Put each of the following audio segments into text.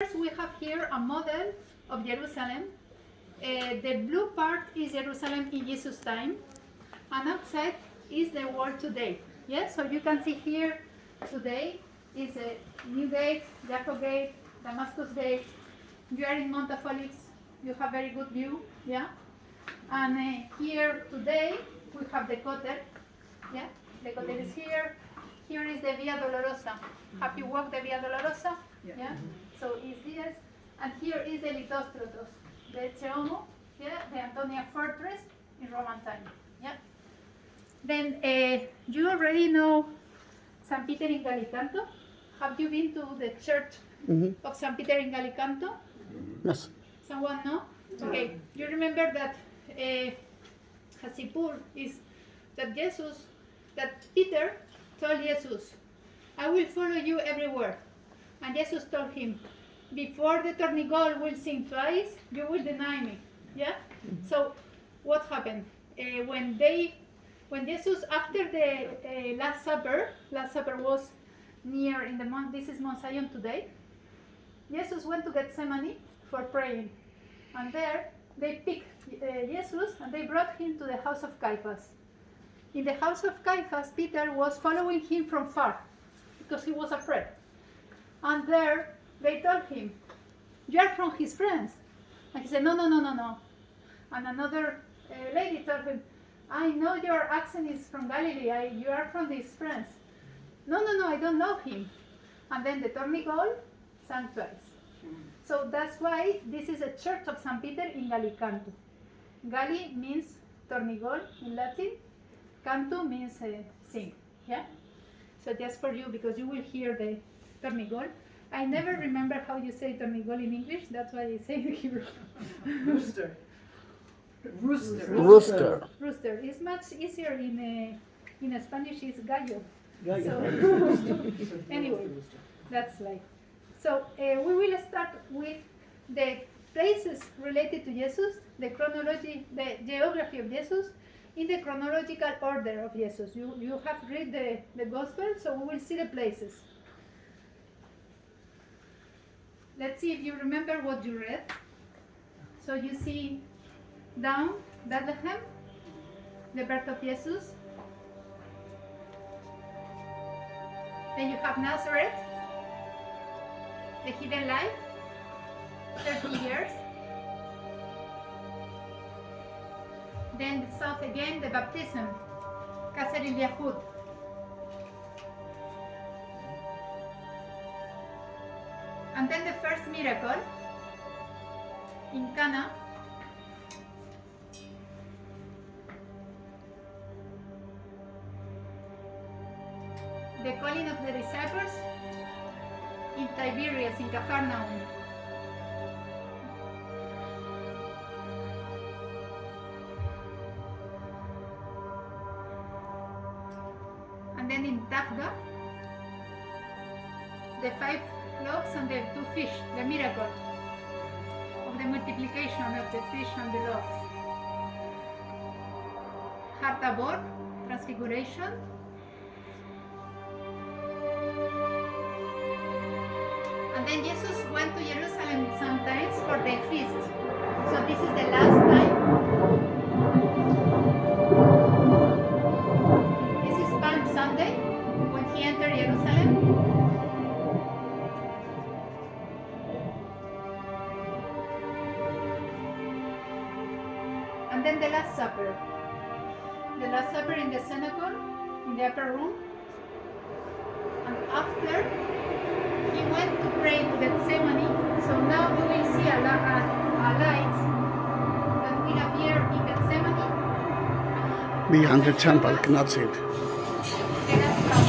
First, we have here a model of Jerusalem. The blue part is Jerusalem in Jesus' time, and outside is the world today. Yes, so you can see here today is a New Gate, Jaffa Gate, Damascus Gate. You are in Montefelix, you have very good view, yeah. And here today we have the Kotel, yeah. The Kotel is here. Here is the Via Dolorosa. Have you walked the Via Dolorosa? Yeah. So is this, and here is the Litostrotos, the Cheomo, yeah, the Antonia fortress in Roman time, yeah. Then you already know San Peter in Galicanto. Have you been to the church of San Peter in Galicanto? Yes. Someone know? Okay. You remember that Hasipur is that Peter told Jesus, "I will follow you everywhere." And Jesus told him, "Before the Tornigol will sing twice, you will deny me." Yeah? So what happened? When Jesus, after the Last Supper was near in the Mount, this is Mount Zion today, Jesus went to Gethsemane for praying. And there they picked Jesus and they brought him to the house of Caiaphas. In the house of Caiaphas, Peter was following him from far because he was afraid. And there they told him, "You are from his friends." And he said, No. And another lady told him, "I know your accent is from Galilee. You are from his friends." No, I don't know him. And then the Tornigol sang twice. So that's why this is a church of San Peter in Galicanto. Gali means Tornigol in Latin. Canto means sing. Yeah? So just for you, because you will hear the Tornigol. I never remember how you say Tornigol in English. That's why I say in Hebrew. Rooster. Rooster. It's much easier in Spanish. It's gallo. Gallo. So, anyway, that's like. So we will start with the places related to Jesus, the chronology, the geography of Jesus, in the chronological order of Jesus. You have read the gospel, so we will see the places. Let's see if you remember what you read. So you see down Bethlehem, the birth of Jesus. Then you have Nazareth, the hidden life, 30 years. Then the south again, the baptism, Kasser el-Yahud. And then the first miracle in Cana. The calling of the disciples in Tiberias, in Capernaum. And then in Tafga, the 5 loaves and the 2 fish, the miracle of the multiplication of the fish and the loaves. Har Tabor, transfiguration. And then Jesus went to Jerusalem sometimes for the feast. So this is the last time. This is Palm Sunday when he entered Jerusalem. And then the Last Supper. The Last Supper in the synagogue, in the upper room. And after, he went to pray to Gethsemane. So now we will see a light that will appear in Gethsemane. Behind the temple, cannot see it. Let us come.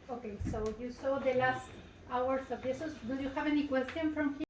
Okay, so you saw the last hours of Jesus. Do you have any question from here?